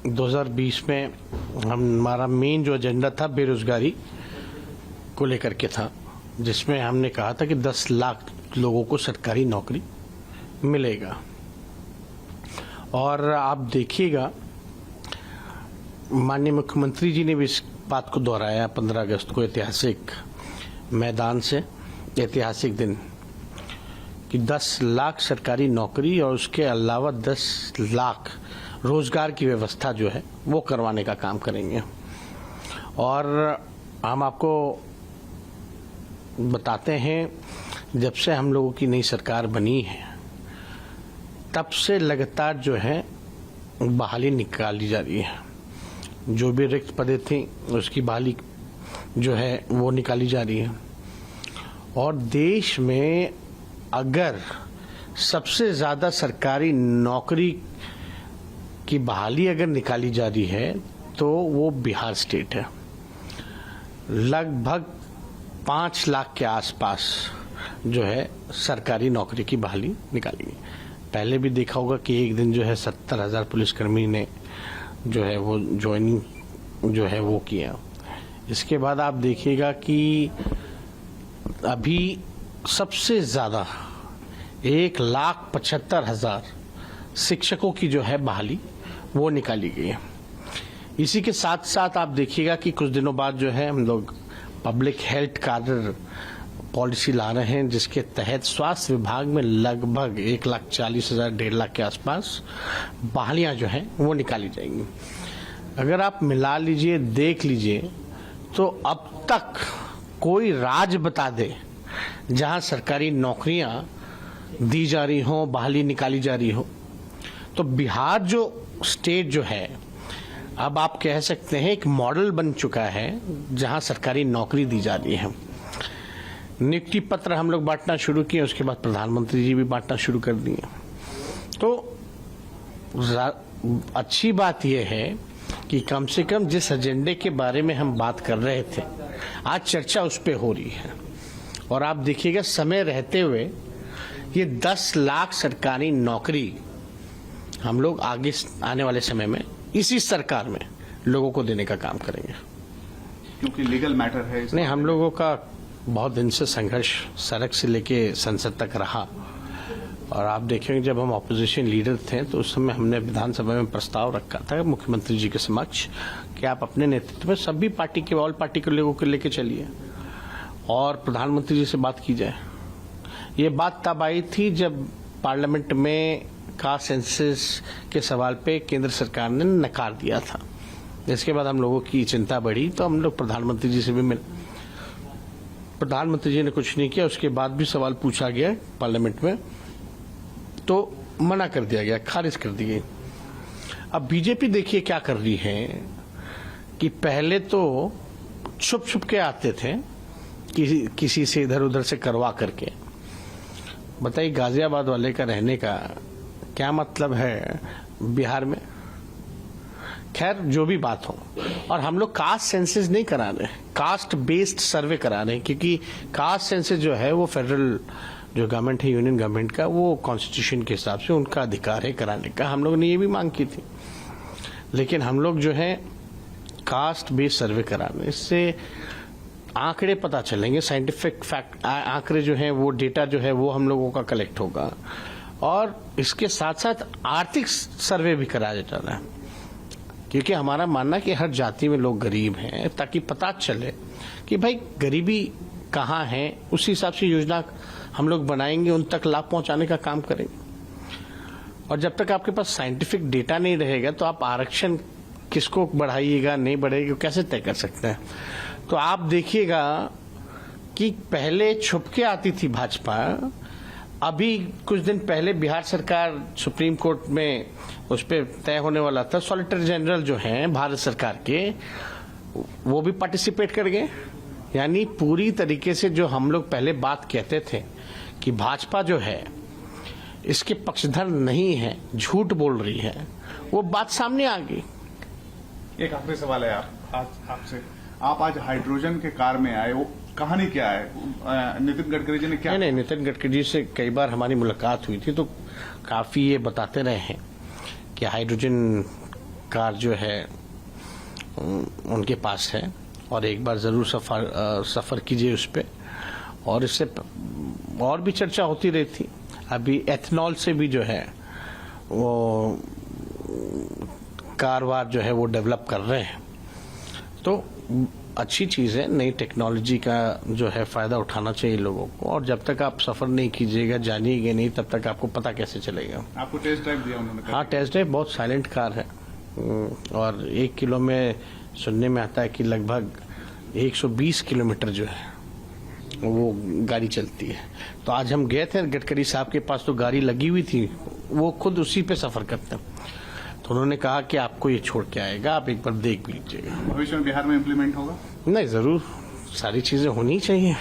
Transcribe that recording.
2020 में हमारा मेन जो एजेंडा था बेरोजगारी को लेकर के था, जिसमें हमने कहा था कि 10 लाख लोगों को सरकारी नौकरी मिलेगा। और आप देखिएगा माननीय मुख्यमंत्री जी ने भी इस बात को दोहराया 15 अगस्त को ऐतिहासिक मैदान से, ऐतिहासिक दिन, कि 10 लाख सरकारी नौकरी और उसके अलावा 10 लाख रोजगार की व्यवस्था जो है वो करवाने का काम करेंगे। और हम आपको बताते हैं, जब से हम लोगों की नई सरकार बनी है तब से लगातार जो है बहाली निकाली जा रही है। जो भी रिक्त पदे थी उसकी बहाली जो है वो निकाली जा रही है। और देश में अगर सबसे ज्यादा सरकारी नौकरी की बहाली अगर निकाली जा रही है तो वो बिहार स्टेट है। लगभग 5 लाख के आसपास जो है सरकारी नौकरी की बहाली निकाली गई। पहले भी देखा होगा कि एक दिन जो है 70,000 पुलिसकर्मी ने जो है वो ज्वाइनिंग जो है वो किया। इसके बाद आप देखिएगा कि अभी सबसे ज्यादा 1,75,000 शिक्षकों की जो है बहाली वो निकाली गई है। इसी के साथ साथ आप देखिएगा कि कुछ दिनों बाद जो है हम लोग पब्लिक हेल्थ कार्ड पॉलिसी ला रहे हैं, जिसके तहत स्वास्थ्य विभाग में लगभग 1,40,000 1.5 लाख के आसपास बहालियां जो है वो निकाली जाएंगी। अगर आप मिला लीजिए, देख लीजिए, तो अब तक कोई राज्य बता दे जहां सरकारी नौकरियां दी जा रही हो, बहाली निकाली जा रही हो, तो बिहार जो स्टेट जो है अब आप कह सकते हैं एक मॉडल बन चुका है जहां सरकारी नौकरी दी जा रही है। नियुक्ति पत्र हम लोग बांटना शुरू किए, उसके बाद प्रधानमंत्री जी भी बांटना शुरू कर दिए। तो अच्छी बात यह है कि कम से कम जिस एजेंडे के बारे में हम बात कर रहे थे आज चर्चा उस पे हो रही है। और आप देखिएगा समय रहते हुए ये 10 लाख सरकारी नौकरी हम लोग आगे आने वाले समय में इसी सरकार में लोगों को देने का काम करेंगे, क्योंकि लीगल मैटर है। नहीं, हम लोगों का बहुत दिन से संघर्ष सड़क से लेके संसद तक रहा। और आप देखेंगे जब हम ऑपोजिशन लीडर थे तो उस समय हमने विधानसभा में प्रस्ताव रखा था मुख्यमंत्री जी के समक्ष कि आप अपने नेतृत्व में सभी पार्टी के, ऑल पार्टी के लोगों को लेके चलिए और प्रधानमंत्री जी से बात की जाए। ये बात तब आई थी जब पार्लियामेंट में कास्ट सेंसस के सवाल पे केंद्र सरकार ने नकार दिया था। इसके बाद हम लोगों की चिंता बढ़ी तो हम लोग प्रधानमंत्री जी से भी मिले। प्रधानमंत्री जी ने कुछ नहीं किया, उसके बाद भी सवाल पूछा गया पार्लियामेंट में तो मना कर दिया गया, खारिज कर दी गई। अब बीजेपी देखिए क्या कर रही है कि पहले तो छुप छुप के आते थे किसी से इधर उधर से करवा करके। बताइए गाजियाबाद वाले का रहने का क्या मतलब है बिहार में? खैर जो भी बात हो, और हम लोग कास्ट सेंसस नहीं करा रहे, कास्ट बेस्ड सर्वे करा रहे हैं, क्योंकि कास्ट सेंसस जो है वो फेडरल जो गवर्नमेंट है, यूनियन गवर्नमेंट का, वो कॉन्स्टिट्यूशन के हिसाब से उनका अधिकार है कराने का। हम लोग ने ये भी मांग की थी, लेकिन हम लोग जो है कास्ट बेस्ड सर्वे करा रहे हैं। इससे आंकड़े पता चलेंगे, साइंटिफिक फैक्ट आंकड़े जो है वो डेटा जो है वो हम लोगों का कलेक्ट होगा। और इसके साथ साथ आर्थिक सर्वे भी कराया जा रहा है, क्योंकि हमारा मानना कि हर जाति में लोग गरीब हैं, ताकि पता चले कि भाई गरीबी कहाँ है, उसी हिसाब से योजना हम लोग बनाएंगे, उन तक लाभ पहुंचाने का काम करेंगे। और जब तक आपके पास साइंटिफिक डेटा नहीं रहेगा तो आप आरक्षण किसको बढ़ाइएगा, नहीं बढ़ाइएगा, कैसे तय कर सकते हैं? तो आप देखिएगा कि पहले छुप के आती थी भाजपा, अभी कुछ दिन पहले बिहार सरकार सुप्रीम कोर्ट में उस पर तय होने वाला था, सॉलिसिटर जनरल जो हैं भारत सरकार के वो भी पार्टिसिपेट कर गए। यानी पूरी तरीके से जो हम लोग पहले बात कहते थे कि भाजपा जो है इसके पक्षधर नहीं है, झूठ बोल रही है, वो बात सामने आ गई। एक आखिरी सवाल है आपसे, आप आज हाइड्रोजन के कार में आए, वो कहानी क्या है? नितिन गडकरी जी ने क्या? नहीं, नितिन गडकरी जी से कई बार हमारी मुलाकात हुई थी तो काफी ये बताते रहे हैं कि हाइड्रोजन कार जो है उनके पास है और एक बार जरूर सफर कीजिए उस पे। और इससे और भी चर्चा होती रहती। अभी एथनॉल से भी जो है वो कारवार जो है वो डेवलप कर रहे हैं। तो अच्छी चीज है, नई टेक्नोलॉजी का जो है फायदा उठाना चाहिए लोगों को। और जब तक आप सफर नहीं कीजिएगा, जानिएगा नहीं, तब तक आपको पता कैसे चलेगा। आपको टेस्ट ड्राइव दिया उन्होंने? हाँ, टेस्ट ड्राइव बहुत साइलेंट कार है और 1 किलो में सुनने में आता है कि लगभग 120 किलोमीटर जो है वो गाड़ी चलती है। तो आज हम गए थे गडकरी साहब के पास, तो गाड़ी लगी हुई थी, वो खुद उसी पे सफर करते हैं। तो उन्होंने कहा कि आपको ये छोड़ के आएगा, आप एक बार देख भी लीजिएगा। भविष्य में बिहार में इम्प्लीमेंट होगा? नहीं, जरूर, सारी चीजें होनी चाहिए।